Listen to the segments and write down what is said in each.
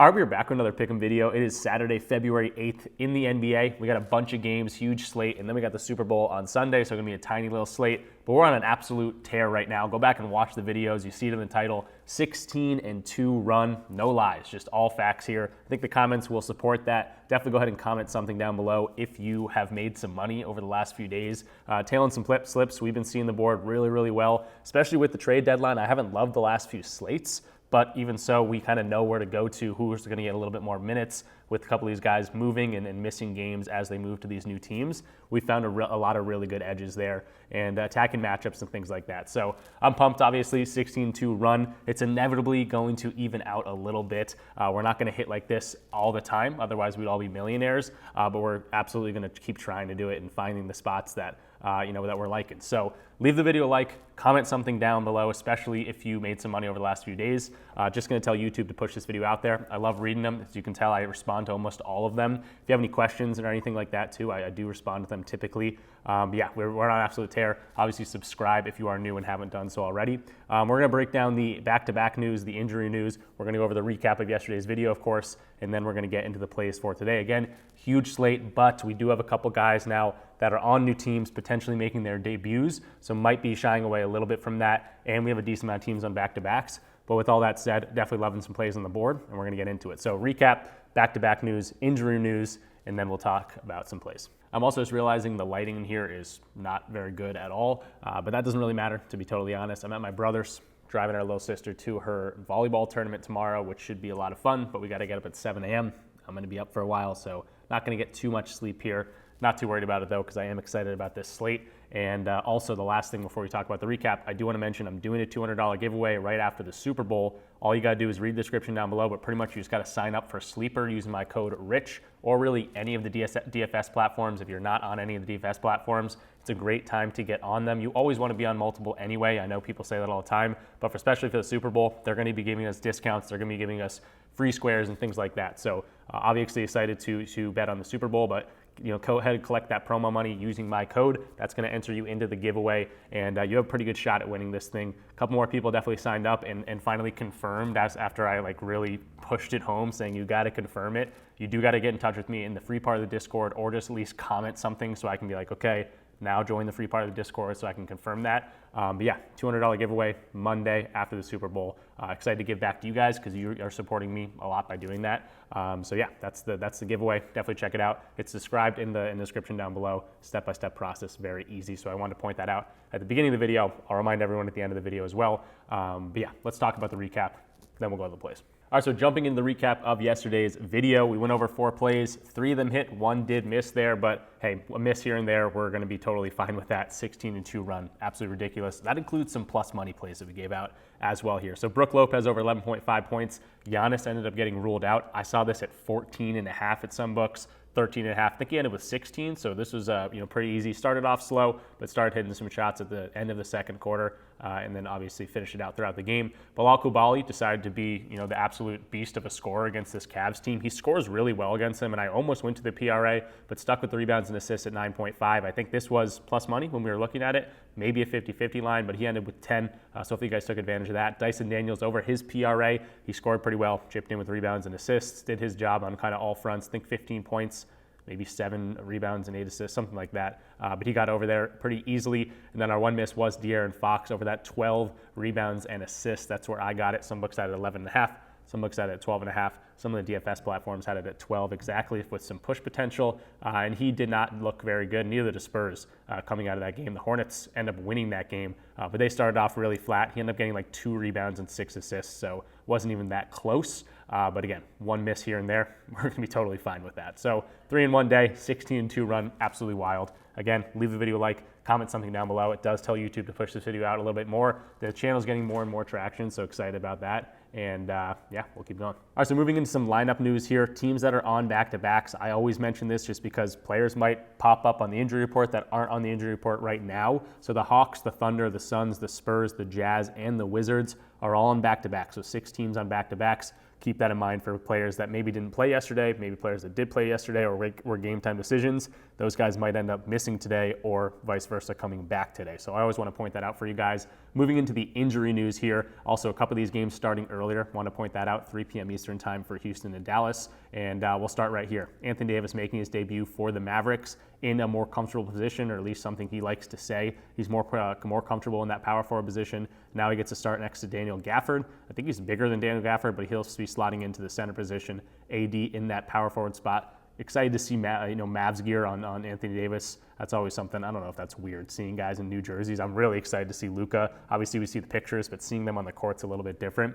All right, we're back with another Pick'em video. It is Saturday, February 8th in the NBA. We got a bunch of games, huge slate, and then we got the Super Bowl on Sunday, so it's gonna be a tiny little slate. But we're on an absolute tear right now. Go back and watch the videos. You see it in the title, 16-2 run. No lies, just all facts here. I think the comments will support that. Definitely go ahead and comment something down below if you have made some money over the last few days. Tailing some slips. We've been seeing the board really, really well, especially with the trade deadline. I haven't loved the last few slates, but even so, we kind of know where to go to, who's going to get a little bit more minutes with a couple of these guys moving and missing games as they move to these new teams. We found a lot of really good edges there and attacking matchups and things like that. So I'm pumped, obviously, 16-2 run. It's inevitably going to even out a little bit. We're not going to hit like this all the time, otherwise we'd all be millionaires, but we're absolutely going to keep trying to do it and finding the spots that that we're liking. So leave the video a like, comment something down below, especially if you made some money over the last few days. Just gonna tell YouTube to push this video out there. I love reading them. As you can tell, I respond to almost all of them. If you have any questions or anything like that too, I do respond to them typically. Yeah, we're on an absolute tear. Obviously subscribe if you are new and haven't done so already. We're gonna break down the back-to-back news, the injury news. We're gonna go over the recap of yesterday's video, of course, and then we're gonna get into the plays for today. Again, huge slate, but we do have a couple guys now that are on new teams, potentially making their debuts, so might be shying away a little bit from that, and we have a decent amount of teams on back-to-backs. But with all that said, definitely loving some plays on the board, and we're gonna get into it. So recap, back-to-back news, injury news, and then we'll talk about some plays. I'm also just realizing the lighting in here is not very good at all, but that doesn't really matter, to be totally honest. I'm at my brother's, driving our little sister to her volleyball tournament tomorrow, which should be a lot of fun, but we gotta get up at 7 a.m. I'm gonna be up for a while, so not gonna get too much sleep here. Not too worried about it though, because I am excited about this slate. And also the last thing before we talk about the recap, I do want to mention I'm doing a $200 giveaway right after the Super Bowl. All you got to do is read the description down below, but pretty much you just got to sign up for Sleeper using my code RICH, or really any of the DFS platforms. If you're not on any of the DFS platforms, it's a great time to get on them. You always want to be on multiple anyway. I know people say that all the time, but especially for the Super Bowl, they're going to be giving us discounts. They're going to be giving us free squares and things like that. So obviously excited to bet on the Super Bowl, but go ahead and collect that promo money using my code. That's going to enter you into the giveaway, and you have a pretty good shot at winning this thing. A couple more people definitely signed up and finally confirmed after I really pushed it home, saying you got to confirm it. You do got to get in touch with me in the free part of the Discord, or just at least comment something so I can be like, okay, now join the free part of the Discord so I can confirm that. But yeah, $200 giveaway Monday after the Super Bowl. Excited to give back to you guys because you are supporting me a lot by doing that. So yeah, that's the giveaway. Definitely check it out. It's described in the description down below. Step-by-step process, very easy. So I wanted to point that out at the beginning of the video. I'll remind everyone at the end of the video as well. But yeah, let's talk about the recap. Then we'll go to the plays. All right, so jumping into the recap of yesterday's video, we went over 4 plays. 3 of them hit, 1 did miss there, but hey, a miss here and there, we're gonna be totally fine with that. 16-2 run, absolutely ridiculous. That includes some plus money plays that we gave out as well here. So Brook Lopez over 11.5 points. Giannis ended up getting ruled out. I saw this at 14.5 at some books. 13.5. I think he ended with 16, so this was pretty easy. Started off slow, but started hitting some shots at the end of the second quarter, and then obviously finished it out throughout the game. Bilal Coulibaly decided to be the absolute beast of a scorer against this Cavs team. He scores really well against them, and I almost went to the PRA, but stuck with the rebounds and assists at 9.5. I think this was plus money when we were looking at it, maybe a 50-50 line, but he ended with 10, so hopefully you guys took advantage of that. Dyson Daniels over his PRA, he scored pretty well, chipped in with rebounds and assists, did his job on kind of all fronts. I think 15 points, maybe 7 rebounds and 8 assists, something like that. But he got over there pretty easily. And then our one miss was De'Aaron Fox over that 12 rebounds and assists. That's where I got it. Some books had it at 11.5. Some books had it at 12.5. Some of the DFS platforms had it at 12 exactly with some push potential. And he did not look very good. Neither did the Spurs coming out of that game. The Hornets end up winning that game, but they started off really flat. He ended up getting 2 rebounds and 6 assists, so wasn't even that close. But again, 1 miss here and there. We're going to be totally fine with that. So 3 in 1 day, 16-2 run, absolutely wild. Again, leave the video a like, comment something down below. It does tell YouTube to push this video out a little bit more. The channel's getting more and more traction, so excited about that. And yeah, we'll keep going. All right, so moving into some lineup news here. Teams that are on back-to-backs. I always mention this just because players might pop up on the injury report that aren't on the injury report right now. So the Hawks, the Thunder, the Suns, the Spurs, the Jazz, and the Wizards are all on back-to-back. So 6 teams on back-to-backs. keep that in mind for players that maybe didn't play yesterday, maybe players that did play yesterday or were game time decisions. Those guys might end up missing today or vice versa coming back today. So I always want to point that out for you guys. Moving into the injury news here, also a couple of these games starting earlier. Want to point that out, 3 p.m. Eastern time for Houston and Dallas. And we'll start right here. Anthony Davis making his debut for the Mavericks in a more comfortable position, or at least something he likes to say. He's more comfortable in that power forward position. Now he gets to start next to Daniel Gafford. I think he's bigger than Daniel Gafford, but he'll be slotting into the center position. AD in that power forward spot. Excited to see Mavs gear on Anthony Davis. That's always something. I don't know if that's weird, seeing guys in new jerseys. I'm really excited to see Luka. Obviously, we see the pictures, but seeing them on the court's a little bit different.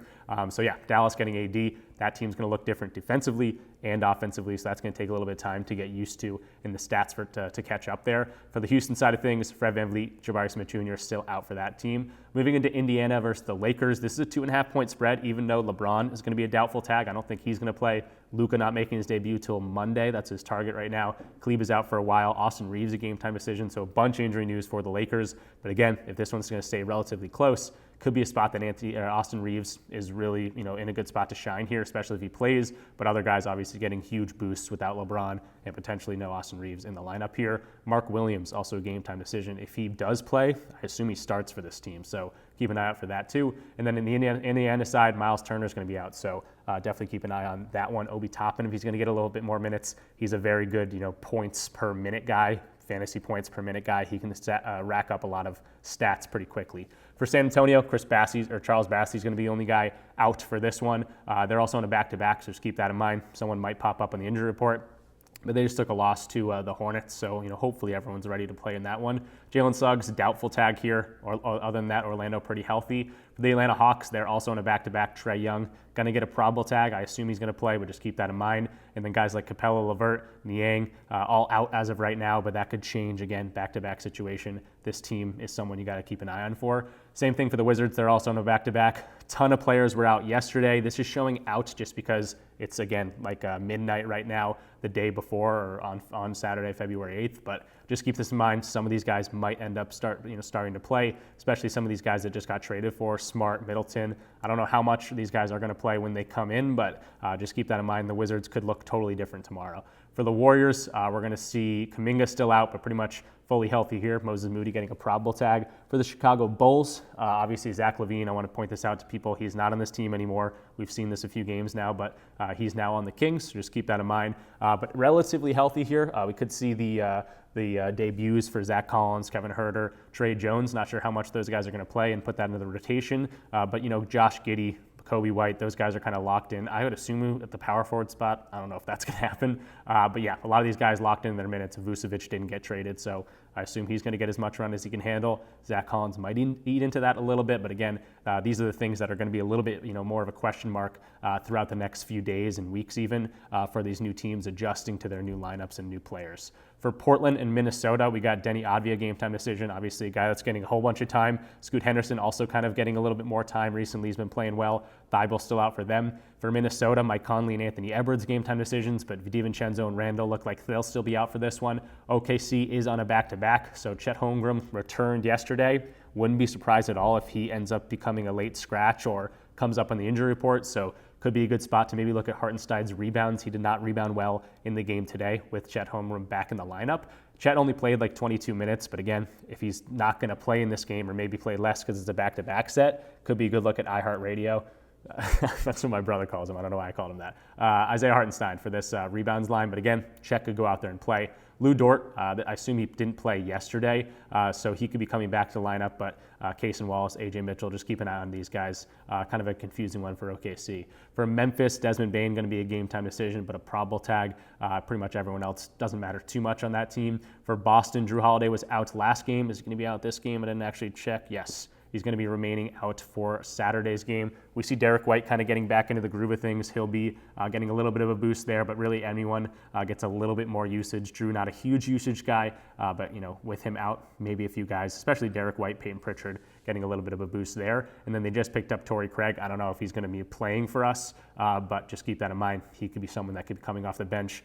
So yeah, Dallas getting AD. That team's going to look different defensively and offensively, so that's going to take a little bit of time to get used to in the stats to catch up there. For the Houston side of things, Fred VanVleet, Jabari Smith Jr. still out for that team. Moving into Indiana versus the Lakers, this is a 2.5-point spread, even though LeBron is going to be a doubtful tag. I don't think he's going to play. Luka not making his debut till Monday. That's his target right now. Klebe is out for a while. Austin Reeves a game time decision, so a bunch of injury news for the Lakers. But again, if this one's going to stay relatively close, could be a spot that Austin Reeves is really, in a good spot to shine here, especially if he plays. But other guys obviously getting huge boosts without LeBron and potentially no Austin Reeves in the lineup here. Mark Williams, also a game time decision. If he does play, I assume he starts for this team. So keep an eye out for that too. And then in the Indiana side, Miles Turner is going to be out. So definitely keep an eye on that one. Obi Toppin, if he's going to get a little bit more minutes, he's a very good, points per minute guy. Fantasy points per minute guy. He can rack up a lot of stats pretty quickly. For San Antonio, Charles Bassey is going to be the only guy out for this one. They're also on a back-to-back, so just keep that in mind. Someone might pop up on the injury report. But they just took a loss to the Hornets, so hopefully everyone's ready to play in that one. Jalen Suggs, doubtful tag here. Or other than that, Orlando pretty healthy. For the Atlanta Hawks, they're also on a back-to-back. Trae Young going to get a probable tag. I assume he's going to play, but just keep that in mind. And then guys like Capella, LeVert, Niang, all out as of right now, but that could change again, back-to-back situation. This team is someone you got to keep an eye on for. Same thing for the Wizards. They're also on a back-to-back. Ton of players were out yesterday. This is showing out just because it's, again, like midnight right now, the day before or on Saturday, February 8th. But just keep this in mind. Some of these guys might end up starting to play, especially some of these guys that just got traded for, Smart, Middleton. I don't know how much these guys are going to play when they come in, but just keep that in mind. The Wizards could look totally different tomorrow. For the Warriors, we're going to see Kuminga still out, but pretty much fully healthy here. Moses Moody getting a probable tag. For the Chicago Bulls, obviously Zach LaVine, I want to point this out to people. He's not on this team anymore. We've seen this a few games now, but he's now on the Kings, so just keep that in mind. But relatively healthy here. We could see the debuts for Zach Collins, Kevin Huerter, Trey Jones. Not sure how much those guys are going to play and put that into the rotation. But Josh Giddey, Kobe White, those guys are kind of locked in. I would assume at the power forward spot. I don't know if that's going to happen. But yeah, a lot of these guys locked in their minutes. Vucevic didn't get traded, so I assume he's going to get as much run as he can handle. Zach Collins might eat into that a little bit, but again, these are the things that are going to be a little bit, more of a question mark throughout the next few days and weeks even for these new teams adjusting to their new lineups and new players. For Portland and Minnesota, we got Denny Advia game time decision, obviously a guy that's getting a whole bunch of time. Scoot Henderson also kind of getting a little bit more time recently. He's been playing well. Thibault still out for them. For Minnesota, Mike Conley and Anthony Edwards game time decisions, but DiVincenzo and Randall look like they'll still be out for this one. OKC is on a back-to-back, so Chet Holmgren returned yesterday. Wouldn't be surprised at all if he ends up becoming a late scratch or comes up on the injury report, so could be a good spot to maybe look at Hartenstein's rebounds. He did not rebound well in the game today with Chet Holmgren back in the lineup. Chet only played like 22 minutes, but again, if he's not going to play in this game or maybe play less because it's a back-to-back set, could be a good look at iHeartRadio. That's what my brother calls him. I don't know why I called him that. Isaiah Hartenstein for this rebounds line, but again, Chet could go out there and play. Lou Dort, I assume he didn't play yesterday, so he could be coming back to the lineup, but Cason Wallace, AJ Mitchell, just keep an eye on these guys. Kind of a confusing one for OKC. For Memphis, Desmond Bane going to be a game time decision, but a probable tag. Pretty much everyone else doesn't matter too much on that team. For Boston, Drew Holiday was out last game. Is he going to be out this game? I didn't actually check. Yes. He's going to be remaining out for Saturday's game. We see Derek White kind of getting back into the groove of things. He'll be getting a little bit of a boost there, but really anyone gets a little bit more usage. Drew, not a huge usage guy, but with him out, maybe a few guys, especially Derek White, Peyton Pritchard, getting a little bit of a boost there. And then they just picked up Torrey Craig. I don't know if he's going to be playing for us, but just keep that in mind. He could be someone that could be coming off the bench,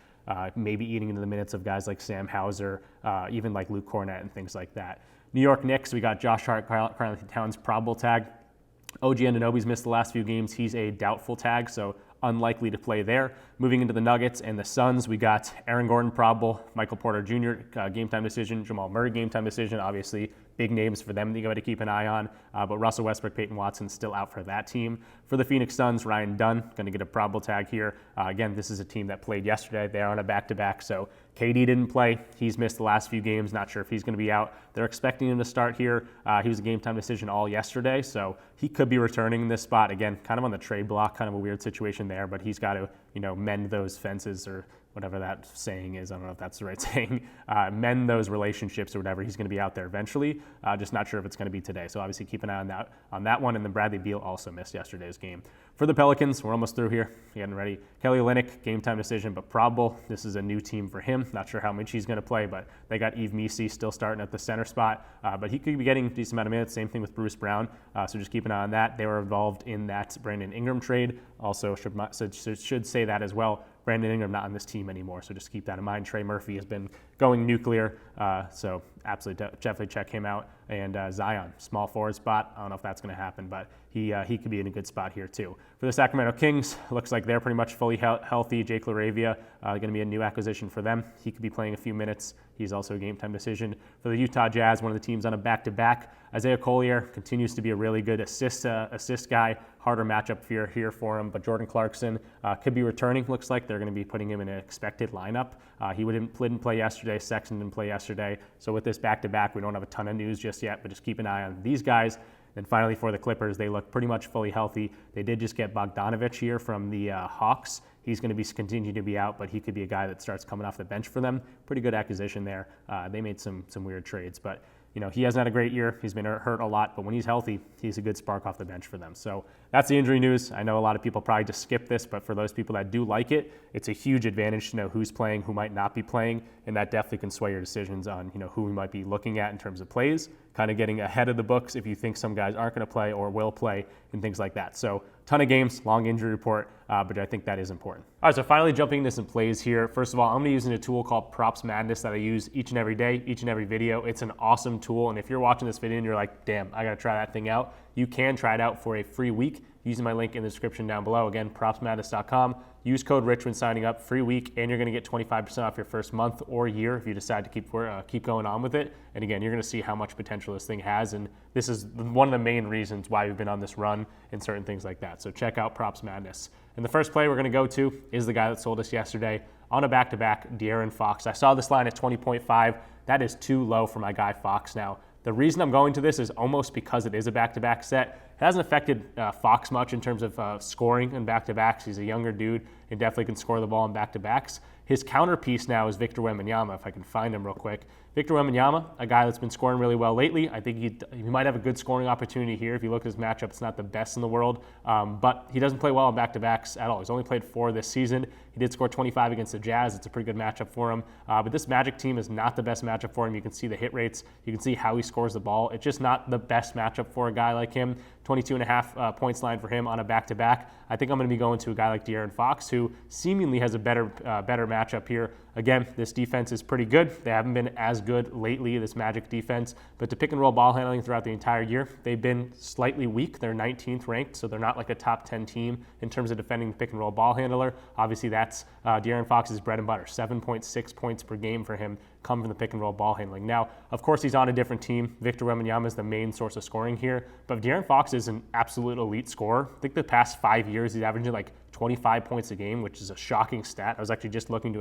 maybe eating into the minutes of guys like Sam Hauser, even like Luke Cornett and things like that. New York Knicks, we got Josh Hart, Karl-Anthony Towns probable tag. OG Anunoby's missed the last few games. He's a doubtful tag, so unlikely to play there. Moving into the Nuggets and the Suns, we got Aaron Gordon probable, Michael Porter Jr. Game time decision, Jamal Murray game time decision. Obviously, big names for them that you got to keep an eye on. But Russell Westbrook, Peyton Watson still out for that team. For the Phoenix Suns, Ryan Dunn going to get a probable tag here. Again, this is a team that played yesterday. They're on a back-to-back, so KD didn't play. He's missed the last few games. Not sure if he's going to be out. They're expecting him to start here. He was a game time decision all yesterday, so he could be returning in this spot. Again, kind of on the trade block, kind of a weird situation there, but he's got to, mend those fences or whatever that saying is. I don't know if that's the right saying. Mend those relationships or whatever. He's going to be out there eventually. Just not sure if it's going to be today. So obviously keep an eye on that one. And then Bradley Beal also missed yesterday's game. For the Pelicans, we're almost through here. Getting ready. Kelly Olynyk, game time decision, but probable. This is a new team for him. Not sure how much he's going to play, but they got Yves Missi still starting at the center spot. But he could be getting a decent amount of minutes. Same thing with Bruce Brown. So just keep an eye on that. They were involved in that Brandon Ingram trade. Also should say that as well. Brandon Ingram not on this team anymore, so just keep that in mind. Trey Murphy has been going nuclear, so absolutely definitely check him out. And Zion, small forward spot. I don't know if that's going to happen, but he could be in a good spot here too. For the Sacramento Kings, looks like they're pretty much fully healthy. Jake LaRavia going to be a new acquisition for them. He could be playing a few minutes. He's also a game time decision. For the Utah Jazz, one of the teams on a back-to-back, Isaiah Collier continues to be a really good assist guy. Harder matchup here for him, but Jordan Clarkson could be returning. Looks like they're going to be putting him in an expected lineup. He didn't play yesterday. Sexton didn't play yesterday. So with this back-to-back, we don't have a ton of news just yet, but just keep an eye on these guys. And finally, for the Clippers, they look pretty much fully healthy. They did just get Bogdanovich here from the Hawks. He's going to continue to be out, but he could be a guy that starts coming off the bench for them. Pretty good acquisition there. They made some weird trades, but he hasn't had a great year. He's been hurt a lot, but when he's healthy, he's a good spark off the bench for them. So that's the injury news. I know a lot of people probably just skip this, but for those people that do like it, it's a huge advantage to know who's playing, who might not be playing, and that definitely can sway your decisions on who we might be looking at in terms of plays, kind of getting ahead of the books if you think some guys aren't going to play or will play and things like that. So ton of games, long injury report, but I think that is important. All right, so finally jumping into some plays here. First of all, I'm going to be using a tool called Props Madness that I use each and every day, each and every video. It's an awesome tool, and if you're watching this video and you're like, damn, I got to try that thing out, you can try it out for a free week using my link in the description down below. Again, propsmadness.com. Use code RICH when signing up, free week, and you're going to get 25% off your first month or year if you decide to keep going on with it. And again, you're going to see how much potential this thing has, and this is one of the main reasons why we've been on this run and certain things like that. So check out Props Madness. And the first play we're going to go to is the guy that sold us yesterday on a back-to-back, De'Aaron Fox. I saw this line at 20.5. That is too low for my guy Fox now. The reason I'm going to this is almost because it is a back-to-back set. It hasn't affected Fox much in terms of scoring in back-to-backs. He's a younger dude and definitely can score the ball in back-to-backs. His counterpiece now is Victor Wembanyama, if I can find him real quick. Victor Wembanyama, a guy that's been scoring really well lately. I think he might have a good scoring opportunity here. If you look at his matchup, it's not the best in the world, but he doesn't play well in back-to-backs at all. He's only played 4 this season. He did score 25 against the Jazz. It's a pretty good matchup for him, but this Magic team is not the best matchup for him. You can see the hit rates. You can see how he scores the ball. It's just not the best matchup for a guy like him. 22.5 points line for him on a back-to-back. I think I'm going to be going to a guy like De'Aaron Fox, who seemingly has a better matchup here. Again, this defense is pretty good. They haven't been as good lately, this Magic defense, but to pick and roll ball handling throughout the entire year, they've been slightly weak. They're 19th ranked, so they're not like a top 10 team in terms of defending the pick and roll ball handler. Obviously, that's De'Aaron Fox's bread and butter. 7.6 points per game for him come from the pick and roll ball handling. Now, of course, he's on a different team. Victor Wembanyama is the main source of scoring here, but De'Aaron Fox is an absolute elite scorer. I think the past 5 years, he's averaging like 25 points a game, which is a shocking stat. I was actually just listening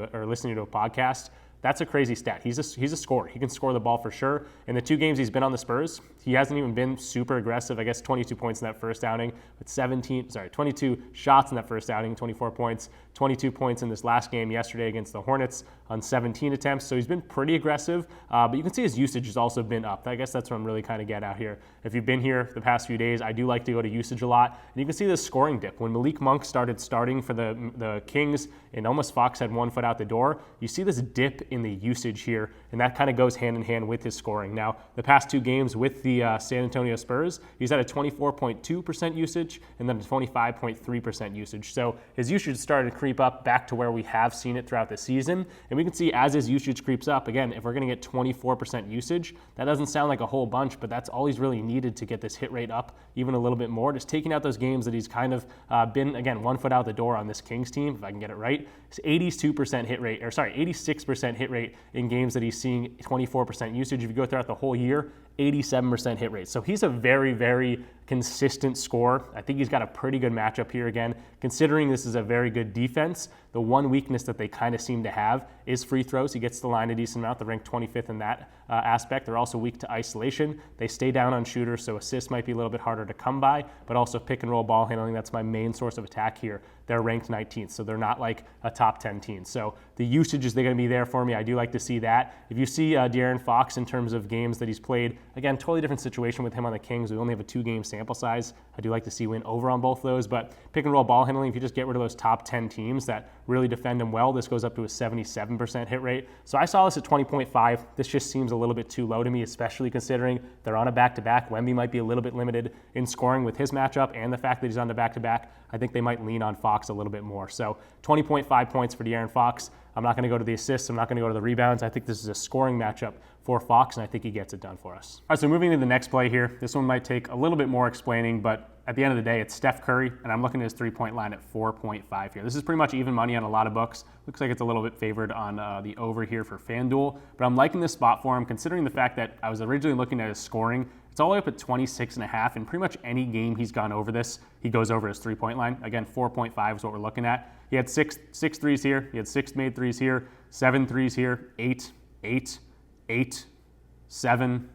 to a podcast. That's a crazy stat. He's a scorer. He can score the ball for sure. In the 2 games he's been on the Spurs, he hasn't even been super aggressive. I guess 22 points in that first outing, but 22 shots in that first outing, 24 points, 22 points in this last game yesterday against the Hornets on 17 attempts. So he's been pretty aggressive, but you can see his usage has also been up. I guess that's what I'm really kind of getting out here. If you've been here the past few days, I do like to go to usage a lot. And you can see this scoring dip. When Malik Monk started starting for the Kings and almost Fox had 1 foot out the door, you see this dip in the usage here, and that kind of goes hand in hand with his scoring. Now, the past 2 games with the San Antonio Spurs, he's at a 24.2% usage and then a 25.3% usage. So his usage started creep up back to where we have seen it throughout the season. And we can see as his usage creeps up, again, if we're going to get 24% usage, that doesn't sound like a whole bunch, but that's all he's really needed to get this hit rate up even a little bit more. Just taking out those games that he's kind of been, again, 1 foot out the door on this Kings team, if I can get it right. It's 82% hit rate, 86% hit rate in games that he's seeing 24% usage. If you go throughout the whole year, 87% hit rate. So he's a very, very consistent scorer. I think he's got a pretty good matchup here again. Considering this is a very good defense, the one weakness that they kind of seem to have is free throws. He gets to the line a decent amount. They're ranked 25th in that aspect. They're also weak to isolation. They stay down on shooters, so assists might be a little bit harder to come by, but also pick and roll ball handling. That's my main source of attack here. They're ranked 19th, so they're not like a top 10 team. So the usage is going to be there for me. I do like to see that. If you see De'Aaron Fox in terms of games that he's played, again, totally different situation with him on the Kings. We only have a 2-game sample size. I do like to see win over on both of those, but pick and roll ball handling, if you just get rid of those top 10 teams that really defend him well, this goes up to a 77% hit rate. So I saw this at 20.5. This just seems a little bit too low to me, especially considering they're on a back-to-back. Wemby might be a little bit limited in scoring with his matchup and the fact that he's on the back-to-back. I think they might lean on Fox a little bit more. So 20.5 points for De'Aaron Fox. I'm not going to go to the assists. I'm not going to go to the rebounds. I think this is a scoring matchup for Fox, and I think he gets it done for us. All right, so moving to the next play here. This one might take a little bit more explaining, but at the end of the day, it's Steph Curry, and I'm looking at his three-point line at 4.5 here. This is pretty much even money on a lot of books. Looks like it's a little bit favored on the over here for FanDuel, but I'm liking this spot for him, considering the fact that I was originally looking at his scoring. It's all the way up at 26.5, and pretty much any game he's gone over this, he goes over his three-point line. Again, 4.5 is what we're looking at. He had six threes here. He had 6 made threes here, 7 threes here, 8, 7,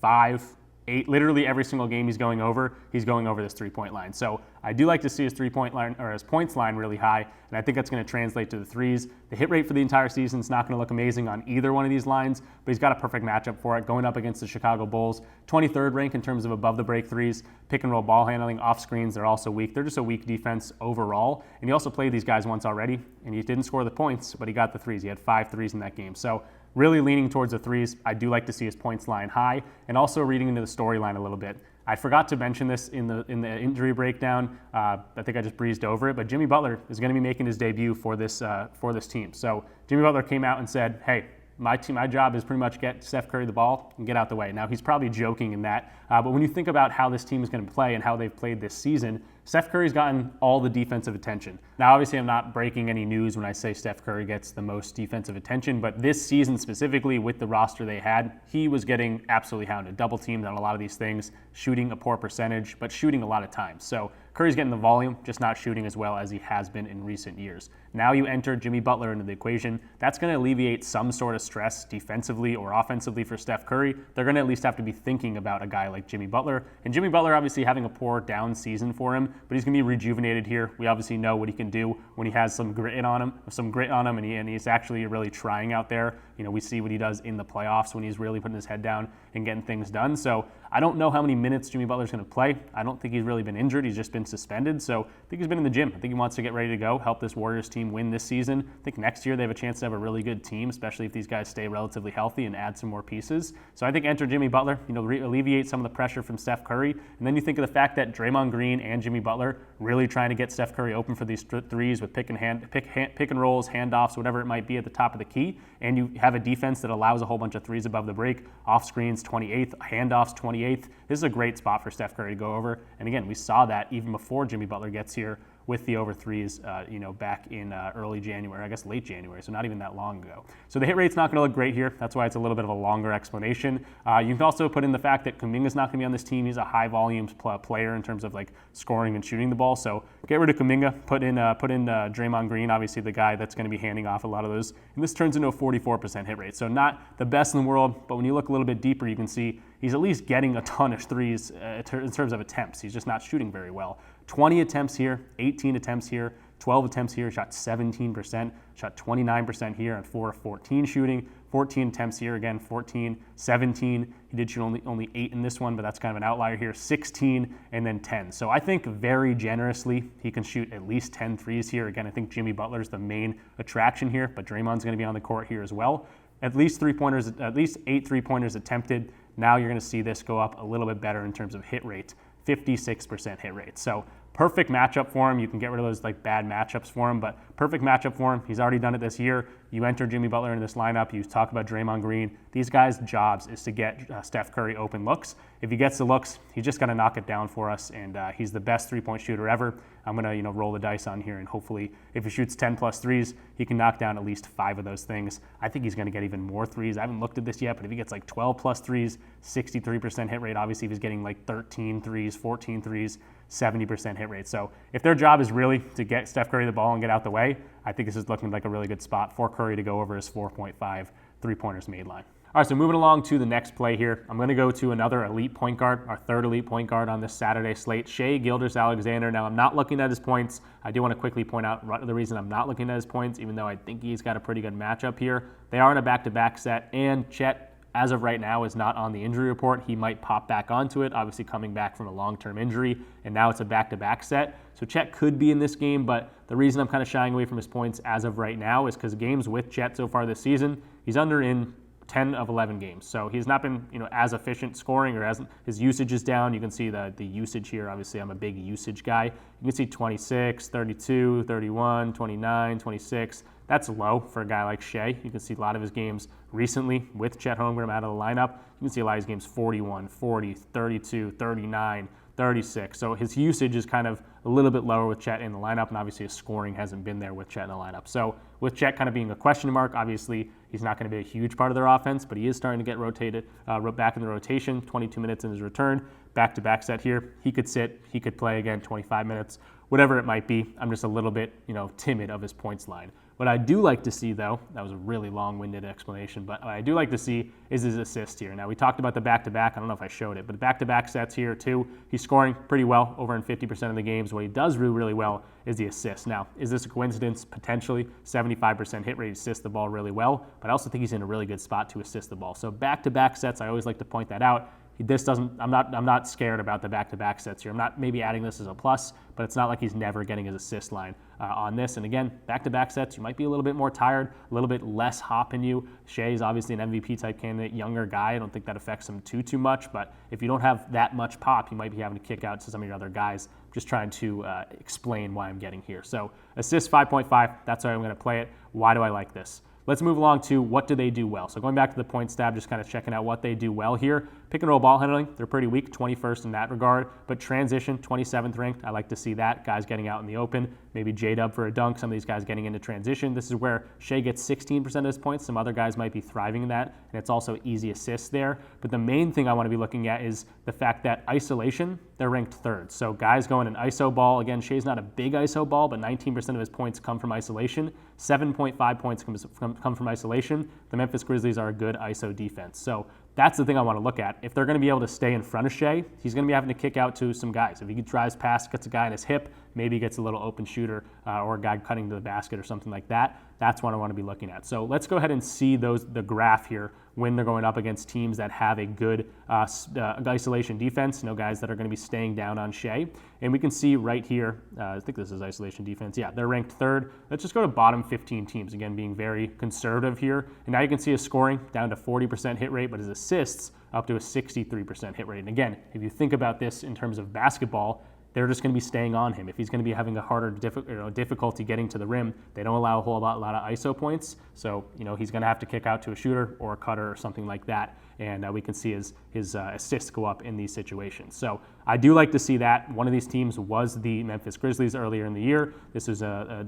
5, 8. Literally every single game he's going over this three-point line. So I do like to see his three-point line or his points line really high, and I think that's going to translate to the threes. The hit rate for the entire season is not going to look amazing on either one of these lines, but he's got a perfect matchup for it, going up against the Chicago Bulls. 23rd rank in terms of above the break threes, pick and roll ball handling, off screens, they're also weak. They're just a weak defense overall, and he also played these guys once already, and he didn't score the points, but he got the threes. He had 5 threes in that game. So really leaning towards the threes. I do like to see his points line high, and also reading into the storyline a little bit. I forgot to mention this in the injury breakdown. I think I just breezed over it, but Jimmy Butler is going to be making his debut for this team. So Jimmy Butler came out and said, "Hey, my job is pretty much get Steph Curry the ball and get out the way." Now, he's probably joking in that, but when you think about how this team is going to play and how they've played this season, Steph Curry's gotten all the defensive attention. Now, obviously, I'm not breaking any news when I say Steph Curry gets the most defensive attention, but this season specifically with the roster they had, he was getting absolutely hounded. Double teamed on a lot of these things, shooting a poor percentage, but shooting a lot of times. So Curry's getting the volume, just not shooting as well as he has been in recent years. Now you enter Jimmy Butler into the equation. That's going to alleviate some sort of stress defensively or offensively for Steph Curry. They're going to at least have to be thinking about a guy like Jimmy Butler. And Jimmy Butler obviously having a poor down season for him, but he's going to be rejuvenated here. We obviously know what he can do when he has some grit on him, and he's actually really trying out there. You know, we see what he does in the playoffs when he's really putting his head down and getting things done. So I don't know how many minutes Jimmy Butler's going to play. I don't think he's really been injured. He's just been suspended. So I think he's been in the gym. I think he wants to get ready to go, help this Warriors team win this season. I think next year they have a chance to have a really good team, especially if these guys stay relatively healthy and add some more pieces. So I think enter Jimmy Butler, alleviate some of the pressure from Steph Curry. And then you think of the fact that Draymond Green and Jimmy Butler really trying to get Steph Curry open for these threes with pick and rolls, handoffs, whatever it might be at the top of the key. And you have a defense that allows a whole bunch of threes above the break, off screens 28th, handoffs 28th. This is a great spot for Steph Curry to go over. And again, we saw that even before Jimmy Butler gets here with the over threes, back in early January, I guess late January, so not even that long ago. So the hit rate's not going to look great here. That's why it's a little bit of a longer explanation. You can also put in the fact that Kuminga's not going to be on this team. He's a high volume player in terms of like scoring and shooting the ball. So get rid of Kuminga, put in Draymond Green, obviously the guy that's going to be handing off a lot of those. And this turns into a 44% hit rate. So not the best in the world, but when you look a little bit deeper, you can see he's at least getting a ton of threes in terms of attempts. He's just not shooting very well. 20 attempts here, 18 attempts here, 12 attempts here, shot 17%, shot 29% here on 4 of 14 shooting, 14 attempts here, again, 14, 17. He did shoot only 8 in this one, but that's kind of an outlier here, 16, and then 10. So I think very generously he can shoot at least 10 threes here. Again, I think Jimmy Butler's the main attraction here, but Draymond's going to be on the court here as well. At least 8 3-pointers attempted. Now you're going to see this go up a little bit better in terms of hit rate. 56% hit rate. So perfect matchup for him. You can get rid of those like bad matchups for him, but perfect matchup for him. He's already done it this year. You enter Jimmy Butler into this lineup. You talk about Draymond Green. These guys' jobs is to get Steph Curry open looks. If he gets the looks, he's just going to knock it down for us, and he's the best three-point shooter ever. I'm going to roll the dice on here, and hopefully if he shoots 10 plus threes, he can knock down at least 5 of those things. I think he's going to get even more threes. I haven't looked at this yet, but if he gets like 12 plus threes, 63% hit rate. Obviously, if he's getting like 13 threes, 14 threes, 70% hit rate. So if their job is really to get Steph Curry the ball and get out the way, I think this is looking like a really good spot for Curry to go over his 4.5 three-pointers made line. All right, so moving along to the next play here, I'm going to go to another elite point guard, our third elite point guard on this Saturday slate, Shai Gilgeous-Alexander. Now, I'm not looking at his points. I do want to quickly point out the reason I'm not looking at his points, even though I think he's got a pretty good matchup here. They are in a back-to-back set, and Chet, as of right now, is not on the injury report. He might pop back onto it, obviously coming back from a long-term injury, and now it's a back-to-back set. So Chet could be in this game, but the reason I'm kind of shying away from his points as of right now is because games with Chet so far this season, he's under in 10 of 11 games. So he's not been, as efficient scoring, or as his usage is down. You can see the usage here. Obviously, I'm a big usage guy. You can see 26, 32, 31, 29, 26. That's low for a guy like Shai. You can see a lot of his games recently with Chet Holmgren out of the lineup. You can see a lot of his games 41, 40, 32, 39, 36. So his usage is kind of a little bit lower with Chet in the lineup, and obviously his scoring hasn't been there with Chet in the lineup. So with Chet kind of being a question mark, obviously he's not going to be a huge part of their offense, but he is starting to get rotated, back in the rotation, 22 minutes in his return, back-to-back set here. He could sit, he could play again 25 minutes, whatever it might be. I'm just a little bit, timid of his points line. What I do like to see, though, that was a really long-winded explanation, but what I do like to see is his assist here. Now, we talked about the back-to-back. I don't know if I showed it, but the back-to-back sets here, too. He's scoring pretty well over in 50% of the games. What he does do really well is the assists. Now, is this a coincidence? Potentially. 75% hit rate, assists the ball really well, but I also think he's in a really good spot to assist the ball. So back-to-back sets, I always like to point that out. I'm not scared about the back-to-back sets here. I'm not maybe adding this as a plus, but it's not like he's never getting his assist line on this. And again, back-to-back sets, you might be a little bit more tired, a little bit less hop in you. Shai is obviously an MVP type candidate, younger guy. I don't think that affects him too much, but if you don't have that much pop, you might be having to kick out to some of your other guys. I'm just trying to explain why I'm getting here. So assist 5.5, that's how I'm going to play it. Why do I like this? Let's move along to what do they do well. So going back to the points tab, just kind of checking out what they do well here. Pick and roll ball handling, they're pretty weak, 21st in that regard, but transition, 27th ranked. I like to see that. Guys getting out in the open, maybe J-Dub for a dunk, some of these guys getting into transition. This is where Shai gets 16% of his points. Some other guys might be thriving in that, and it's also easy assists there. But the main thing I want to be looking at is the fact that isolation, they're ranked third. So guys going in ISO ball, again, Shai's not a big ISO ball, but 19% of his points come from isolation. 7.5 points come from isolation. The Memphis Grizzlies are a good ISO defense. So that's the thing I want to look at. If they're going to be able to stay in front of Shai, he's going to be having to kick out to some guys. If he drives past, gets a guy in his hip, maybe gets a little open shooter or a guy cutting to the basket or something like that. That's what I want to be looking at. So let's go ahead and see the graph here when they're going up against teams that have a good isolation defense, guys that are going to be staying down on Shai. And we can see right here, I think this is isolation defense. Yeah, they're ranked third. Let's just go to bottom 15 teams, again, being very conservative here. And now you can see his scoring down to 40% hit rate, but his assists up to a 63% hit rate. And again, if you think about this in terms of basketball, they're just going to be staying on him. If he's going to be having a harder difficulty getting to the rim, they don't allow a whole lot of ISO points. So, he's going to have to kick out to a shooter or a cutter or something like that. And we can see his assists go up in these situations. So I do like to see that. One of these teams was the Memphis Grizzlies earlier in the year. This was a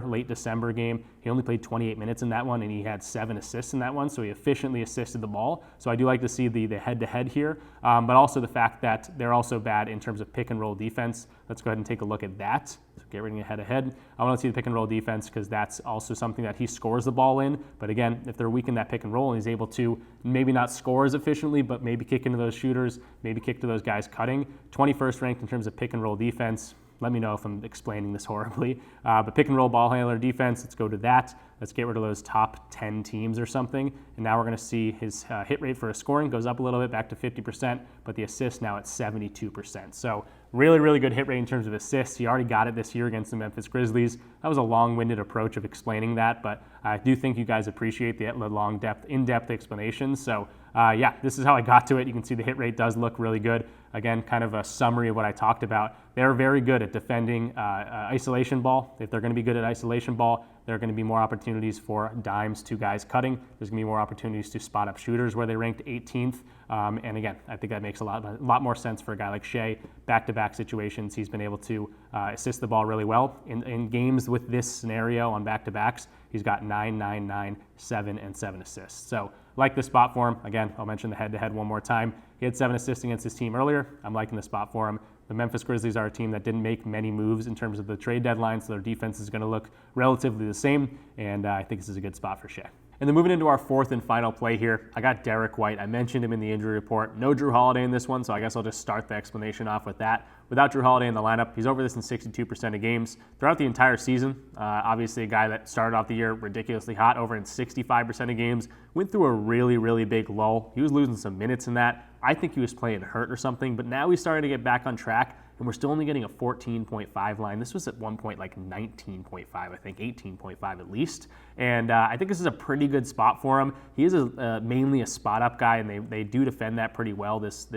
late December game. He only played 28 minutes in that one, and he had 7 assists in that one, so he efficiently assisted the ball. So I do like to see the head-to-head here, but also the fact that they're also bad in terms of pick-and-roll defense. Let's go ahead and take a look at that. So get rid of head-to-head. I want to see the pick-and-roll defense because that's also something that he scores the ball in. But again, if they're weak in that pick-and-roll and he's able to maybe not score as efficiently, but maybe kick into those shooters, maybe kick to those guys cutting. 21st ranked in terms of pick-and-roll defense. Let me know if I'm explaining this horribly. But pick-and-roll ball handler defense, let's go to that. Let's get rid of those top 10 teams or something. And now we're going to see his hit rate for his scoring goes up a little bit, back to 50%, but the assist now at 72%. So really, really good hit rate in terms of assists. He already got it this year against the Memphis Grizzlies. That was a long-winded approach of explaining that, but I do think you guys appreciate the long, in-depth explanations. So yeah, this is how I got to it. You can see the hit rate does look really good. again, kind of a summary of what I talked about. They're very good at defending isolation ball. If they're going to be good at isolation ball, there are going to be more opportunities for dimes to guys cutting. There's going to be more opportunities to spot up shooters where they ranked 18th. And again, I think that makes a lot more sense for a guy like Shea. Back-to-back situations, he's been able to assist the ball really well. In games with this scenario on back-to-backs, he's got 9, 9, 9, 7, and 7 assists. So like the spot for him. Again, I'll mention the head-to-head one more time. He had 7 assists against his team earlier. I'm liking the spot for him. The Memphis Grizzlies are a team that didn't make many moves in terms of the trade deadline, so their defense is going to look relatively the same, and I think this is a good spot for Shea. And then moving into our fourth and final play here, I got Derek White. I mentioned him in the injury report. No Drew Holiday in this one, so I guess I'll just start the explanation off with that. Without Drew Holiday in the lineup, he's over this in 62% of games. Throughout the entire season, obviously a guy that started off the year ridiculously hot, over in 65% of games, went through a really, really big lull. He was losing some minutes in that. I think he was playing hurt or something, but now he's starting to get back on track, and we're still only getting a 14.5 line. This was at one point like 19.5, I think, 18.5 at least. And I think this is a pretty good spot for him. He is mainly a spot-up guy, and they do defend that pretty well, this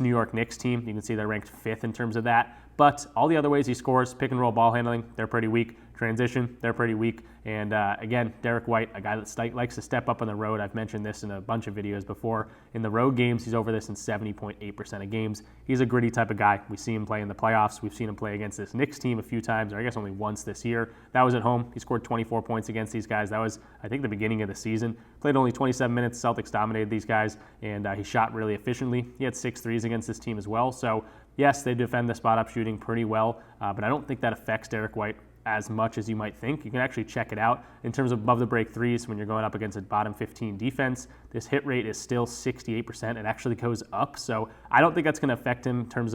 New York Knicks team. You can see they're ranked 5th in terms of that. But all the other ways he scores, pick and roll ball handling, they're pretty weak. Transition, they're pretty weak. And again, Derek White, a guy that likes to step up on the road. I've mentioned this in a bunch of videos before. In the road games, he's over this in 70.8% of games. He's a gritty type of guy. We see him play in the playoffs. We've seen him play against this Knicks team a few times, or I guess only once this year. That was at home. He scored 24 points against these guys. That was, I think, the beginning of the season. Played only 27 minutes. Celtics dominated these guys, and he shot really efficiently. He had 6 threes against this team as well. So, yes, they defend the spot-up shooting pretty well, but I don't think that affects Derek White as much as you might think. You can actually check it out. In terms of above the break threes, when you're going up against a bottom 15 defense, this hit rate is still 68%. It actually goes up. So I don't think that's going to affect him in terms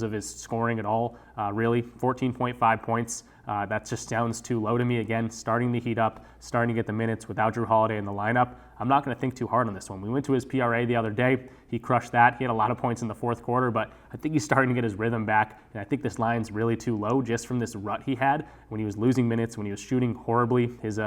of his scoring at all, really. 14.5 points. That just sounds too low to me. Again, starting to heat up, starting to get the minutes without Drew Holiday in the lineup. I'm not going to think too hard on this one. We went to his PRA the other day. He crushed that. He had a lot of points in the fourth quarter, but I think he's starting to get his rhythm back. And I think this line's really too low just from this rut he had when he was losing minutes, when he was shooting horribly. His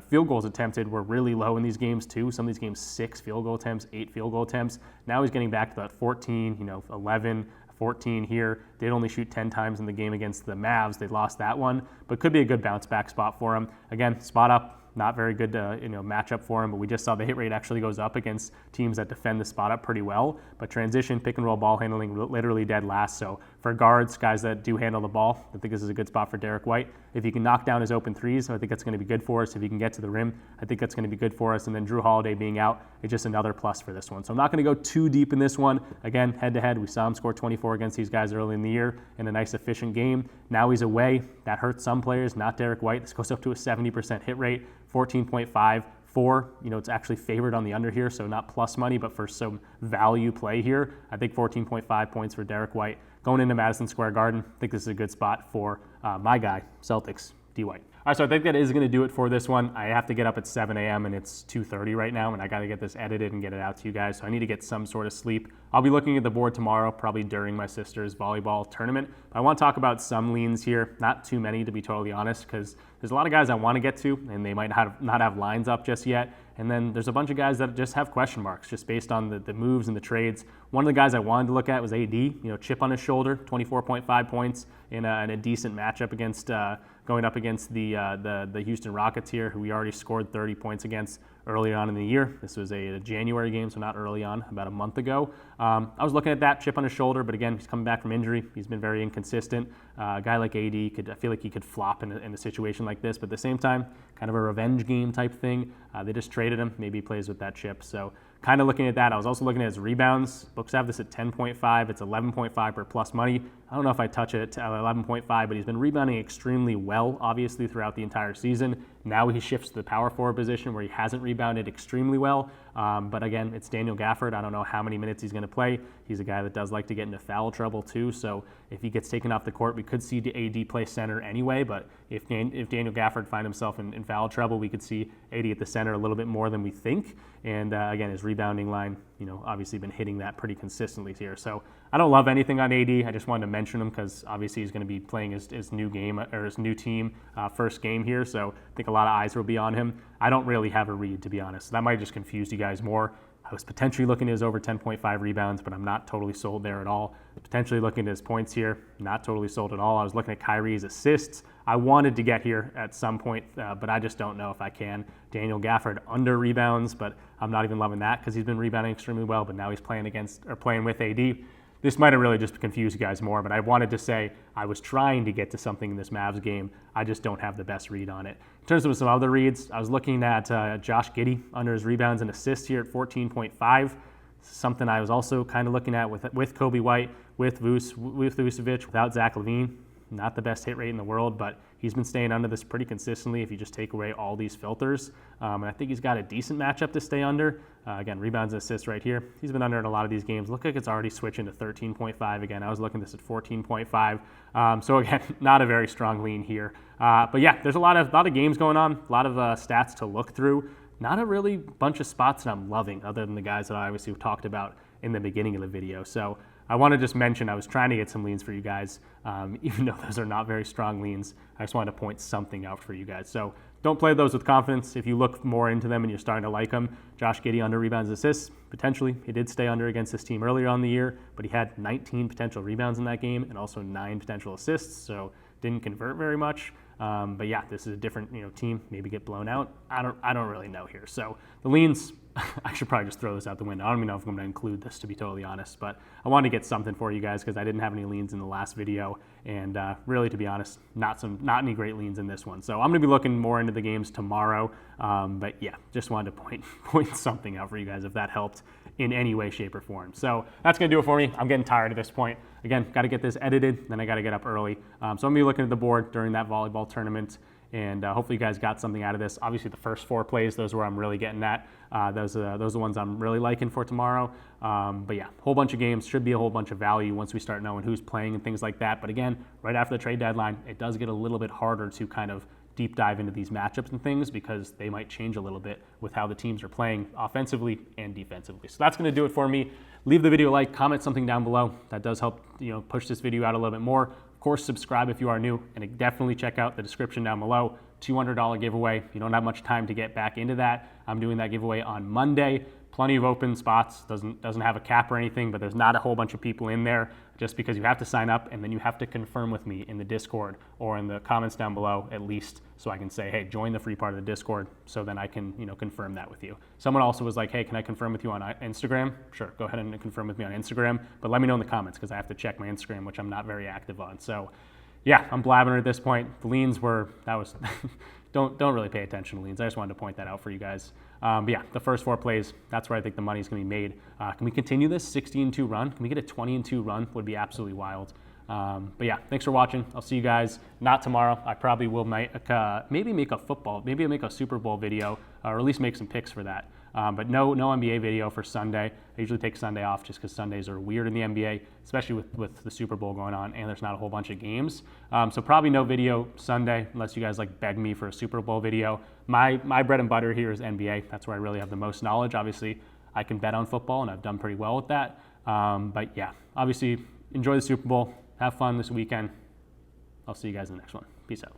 field goals attempted were really low in these games too. Some of these games, 6 field goal attempts, 8 field goal attempts. Now he's getting back to that 14, 11, 14 here. They'd only shoot 10 times in the game against the Mavs. They lost that one, but could be a good bounce back spot for him. Again, spot up. Not very good matchup for him, but we just saw the hit rate actually goes up against teams that defend the spot up pretty well. But transition, pick and roll ball handling, literally dead last. So for guards, guys that do handle the ball, I think this is a good spot for Derek White. If he can knock down his open threes, I think that's going to be good for us. If he can get to the rim, I think that's going to be good for us. And then Drew Holiday being out is just another plus for this one. So I'm not going to go too deep in this one. Again, head-to-head, we saw him score 24 against these guys early in the year in a nice, efficient game. Now he's away. That hurts some players, not Derek White. This goes up to a 70% hit rate, 14.5. 4, it's actually favored on the under here, so not plus money, but for some value play here, I think 14.5 points for Derek White. Going into Madison Square Garden, I think this is a good spot for my guy, Celtics, D. White. All right, so I think that is going to do it for this one. I have to get up at 7 a.m. and it's 2:30 right now, and I got to get this edited and get it out to you guys, so I need to get some sort of sleep. I'll be looking at the board tomorrow, probably during my sister's volleyball tournament. But I want to talk about some leans here, not too many to be totally honest, because there's a lot of guys I want to get to, and they might not have lines up just yet. And then there's a bunch of guys that just have question marks just based on the moves and the trades. One of the guys I wanted to look at was AD, chip on his shoulder, 24.5 points in a decent matchup against going up against the Houston Rockets here, who we already scored 30 points against early on in the year. This was a January game, so not early on, about a month ago. I was looking at that chip on his shoulder, but again, he's coming back from injury. He's been very inconsistent. A guy like AD, I feel like he could flop in a situation like this, but at the same time, kind of a revenge game type thing. They just traded him. Maybe he plays with that chip. So kind of looking at that. I was also looking at his rebounds. Books have this at 10.5. It's 11.5 per plus money. I don't know if I touch it at 11.5, but he's been rebounding extremely well, obviously, throughout the entire season. Now he shifts to the power forward position where he hasn't rebounded extremely well. But again, it's Daniel Gafford. I don't know how many minutes he's going to play. He's a guy that does like to get into foul trouble too. So if he gets taken off the court, we could see AD play center anyway. But if Daniel Gafford finds himself in foul trouble, we could see AD at the center a little bit more than we think. And again, his rebounding line, obviously been hitting that pretty consistently here. So I don't love anything on AD. I just wanted to mention him because obviously he's going to be playing his new game or his new team first game here. So I think a lot of eyes will be on him. I don't really have a read, to be honest. That might just confuse you guys more. I was potentially looking at his over 10.5 rebounds, but I'm not totally sold there at all. Potentially looking at his points here, not totally sold at all. I was looking at Kyrie's assists. I wanted to get here at some point, but I just don't know if I can. Daniel Gafford under rebounds, but I'm not even loving that because he's been rebounding extremely well, but now he's playing with AD. This might have really just confused you guys more, but I wanted to say I was trying to get to something in this Mavs game. I just don't have the best read on it. In terms of some other reads, I was looking at Josh Giddey under his rebounds and assists here at 14.5. Something I was also kind of looking at with Kobe White, with Vucevic, without Zach LaVine. Not the best hit rate in the world, but he's been staying under this pretty consistently if you just take away all these filters. And I think he's got a decent matchup to stay under. Again, rebounds and assists right here. He's been under in a lot of these games. Look like it's already switching to 13.5 again. I was looking at this at 14.5. So again, not a very strong lean here. But yeah, there's a lot of games going on, a lot of stats to look through. Not a really bunch of spots that I'm loving other than the guys that I obviously talked about in the beginning of the video. So I want to just mention I was trying to get some leans for you guys, even though those are not very strong leans. I just wanted to point something out for you guys. So don't play those with confidence. If you look more into them and you're starting to like them, Josh Giddey under rebounds and assists, potentially. He did stay under against this team earlier on the year, but he had 19 potential rebounds in that game and also 9 potential assists, so didn't convert very much. But yeah, this is a different team. Maybe get blown out. I don't really know here. So the leans, I should probably just throw this out the window. I don't even know if I'm going to include this, to be totally honest, but I wanted to get something for you guys because I didn't have any leans in the last video, and really, to be honest, not any great leans in this one. So I'm going to be looking more into the games tomorrow, but yeah, just wanted to point something out for you guys if that helped in any way, shape, or form. So that's going to do it for me. I'm getting tired at this point. Again, got to get this edited, then I got to get up early. So I'm going to be looking at the board during that volleyball tournament, and hopefully you guys got something out of this. Obviously, the first 4 plays, those are where I'm really getting at. Those are the ones I'm really liking for tomorrow. But yeah, whole bunch of games. Should be a whole bunch of value once we start knowing who's playing and things like that. But again, right after the trade deadline, it does get a little bit harder to kind of deep dive into these matchups and things because they might change a little bit with how the teams are playing offensively and defensively. So that's going to do it for me. Leave the video a like, comment something down below. That does help push this video out a little bit more. Of course, subscribe if you are new, and definitely check out the description down below. $200 giveaway. You don't have much time to get back into that. I'm doing that giveaway on Monday. Plenty of open spots. Doesn't have a cap or anything, but there's not a whole bunch of people in there just because you have to sign up and then you have to confirm with me in the Discord or in the comments down below at least, so I can say, hey, join the free part of the Discord, so then I can confirm that with you. Someone also was like, hey, can I confirm with you on Instagram? Sure, go ahead and confirm with me on Instagram, but let me know in the comments because I have to check my Instagram, which I'm not very active on. So yeah, I'm blabbering at this point. The leans don't really pay attention to leans. I just wanted to point that out for you guys. But yeah, the first 4 plays, that's where I think the money's going to be made. Can we continue this 60-2 run? Can we get a 20-2 run? Would be absolutely wild. But yeah, thanks for watching. I'll see you guys not tomorrow. I probably will maybe make a Super Bowl video, or at least make some picks for that. But no NBA video for Sunday. I usually take Sunday off just because Sundays are weird in the NBA, especially with the Super Bowl going on and there's not a whole bunch of games. So probably no video Sunday unless you guys beg me for a Super Bowl video. My bread and butter here is NBA. That's where I really have the most knowledge. Obviously, I can bet on football and I've done pretty well with that. But yeah, obviously enjoy the Super Bowl. Have fun this weekend. I'll see you guys in the next one. Peace out.